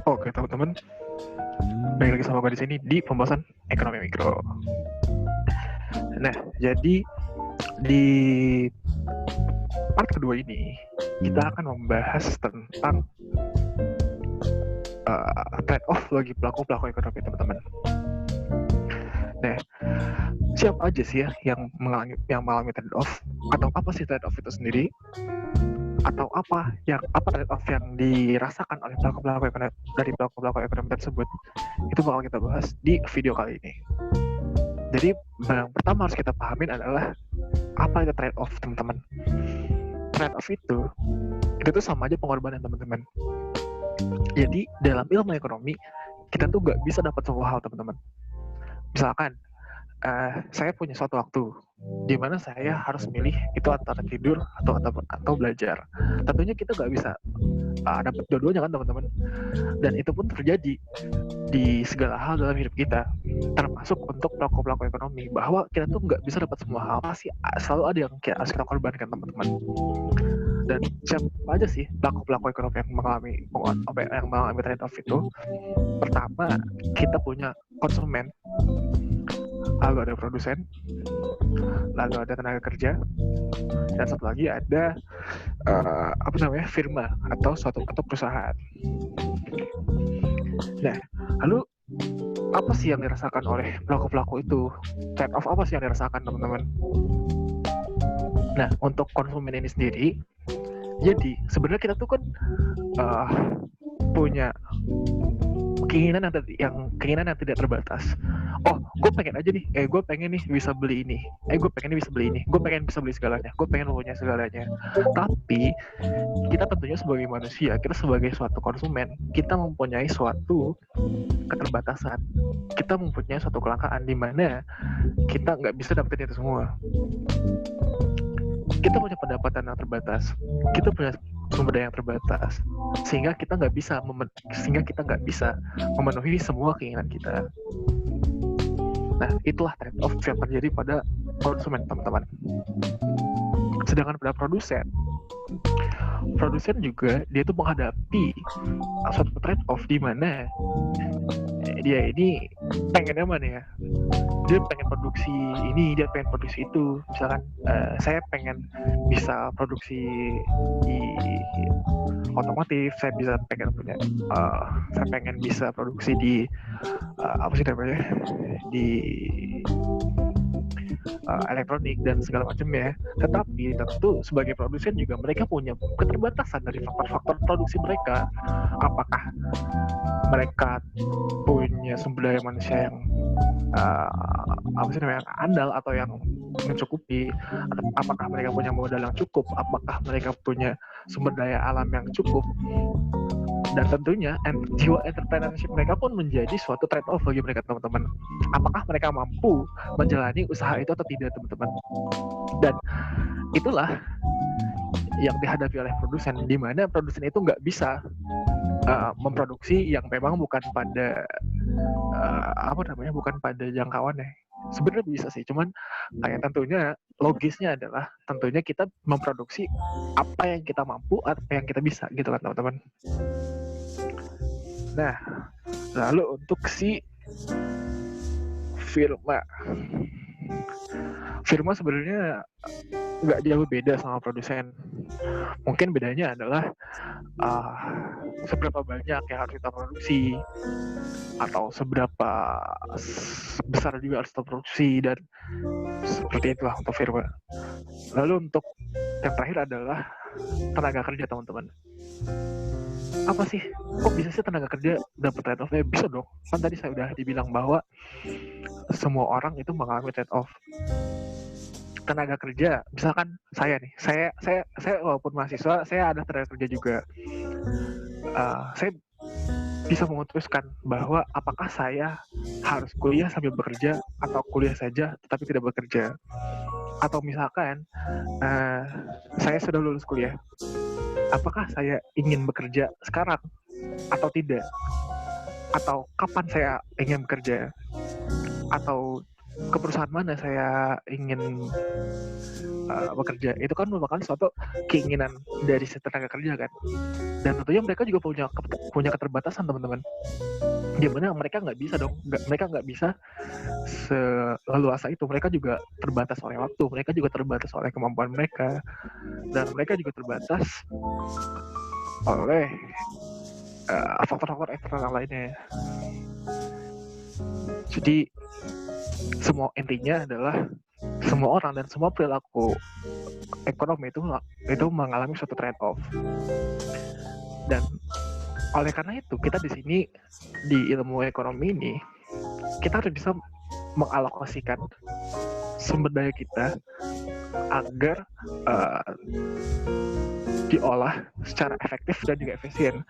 Oke teman-teman, balik lagi sama gue di sini di pembahasan ekonomi mikro. Nah, jadi di part kedua ini kita akan membahas tentang trade-off bagi pelaku ekonomi teman-teman. Nah, siapa aja sih ya yang mengalami trade-off, atau apa sih trade-off itu sendiri, atau apa trade-off yang dirasakan oleh pelaku-pelaku ekonomi tersebut, itu bakal kita bahas di video kali ini. Jadi yang pertama harus kita pahamin adalah apa itu trade-off teman-teman. Trade-off itu tuh sama aja pengorbanan teman-teman. Jadi dalam ilmu ekonomi kita tuh nggak bisa dapat semua hal teman-teman. Misalkan saya punya suatu waktu di mana saya harus milih itu antara tidur atau belajar. Tentunya kita nggak bisa dapat dua-duanya kan teman-teman. Dan itu pun terjadi di segala hal dalam hidup kita, termasuk untuk pelaku-pelaku ekonomi, bahwa kita tuh nggak bisa dapat semua hal, pasti selalu ada yang harus kita korbankan teman-teman. Dan siapa aja sih pelaku-pelaku ekonomi yang mengalami trade-off itu? Pertama, kita punya konsumen, lalu ada produsen, lalu ada tenaga kerja, dan satu lagi ada firma atau perusahaan. Nah, lalu apa sih yang dirasakan oleh pelaku-pelaku itu? Trade-off apa sih yang dirasakan teman-teman? Nah, untuk konsumen ini sendiri, jadi sebenarnya kita tuh kan punya keinginan yang tidak terbatas. Oh, gue pengen aja nih, gue pengen nih bisa beli ini, gue pengen bisa beli ini, gue pengen bisa beli segalanya, gue pengen punya segalanya. Tapi kita tentunya sebagai manusia, kita sebagai suatu konsumen, kita mempunyai suatu keterbatasan, kita mempunyai suatu kelangkaan di mana kita nggak bisa dapetin itu semua. Kita punya pendapatan yang terbatas, kita punya sumber daya yang terbatas, sehingga kita nggak bisa memenuhi semua keinginan kita. Nah, itulah trade-off yang terjadi pada konsumen teman-teman. Sedangkan pada produsen juga dia tuh menghadapi suatu trade-off di mana dia ini pengennya mana ya? Dia pengen produksi ini, dia pengen produksi itu. Misalkan saya pengen bisa produksi di otomotif, saya pengen bisa produksi di di elektronik dan segala macam ya. Tetapi tentu sebagai produsen juga mereka punya keterbatasan dari faktor-faktor produksi mereka. Apakah mereka punya sumber daya manusia yang yang andal atau yang mencukupi? Apakah mereka punya modal yang cukup? Apakah mereka punya sumber daya alam yang cukup? Dan tentunya jiwa entrepreneurship mereka pun menjadi suatu trade-off bagi mereka teman-teman. Apakah mereka mampu menjalani usaha itu atau tidak teman-teman? Dan itulah yang dihadapi oleh produsen, di mana produsen itu nggak bisa memproduksi yang memang bukan pada bukan pada jangkauannya. Sebenarnya bisa sih, cuman kayak tentunya logisnya adalah tentunya kita memproduksi apa yang kita mampu, apa yang kita bisa gitu kan teman-teman. Nah, lalu untuk si firma sebenarnya nggak jauh beda sama produsen. Mungkin bedanya adalah seberapa banyak yang harus kita produksi, atau seberapa besar juga harus kita produksi, dan seperti itulah untuk firma. Lalu untuk yang terakhir adalah tenaga kerja teman-teman. Apa sih? Kok bisa sih tenaga kerja dapat trade-off? Bisa dong. Kan tadi saya udah dibilang bahwa semua orang itu mengalami trade-off. Tenaga kerja, misalkan saya nih, saya walaupun mahasiswa, saya ada tenaga kerja juga. Saya bisa memutuskan bahwa apakah saya harus kuliah sambil bekerja atau kuliah saja tetapi tidak bekerja. Atau misalkan saya sudah lulus kuliah, apakah saya ingin bekerja sekarang atau tidak? Atau kapan saya ingin bekerja? Atau ke perusahaan mana saya ingin bekerja, itu kan merupakan suatu keinginan dari si tenaga kerja kan, dan tentunya mereka juga punya keterbatasan teman-teman, gimana mereka nggak bisa dong, mereka nggak bisa seleluasa itu, mereka juga terbatas oleh waktu, mereka juga terbatas oleh kemampuan mereka, dan mereka juga terbatas oleh faktor-faktor eksternal lainnya. Jadi semua intinya adalah semua orang dan semua perilaku ekonomi itu mengalami suatu trade off, dan oleh karena itu kita di sini di ilmu ekonomi ini kita harus bisa mengalokasikan sumber daya kita agar diolah secara efektif dan juga efisien,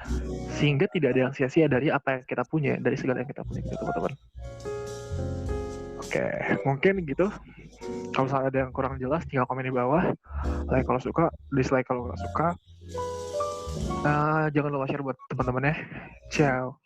sehingga tidak ada yang sia-sia dari apa yang kita punya, dari segala yang kita punya gitu teman-teman. Oke, mungkin gitu. Kalau misalnya ada yang kurang jelas tinggal komen di bawah, like kalau suka, dislike kalau nggak suka. Jangan lupa share buat teman-teman ya. Ciao.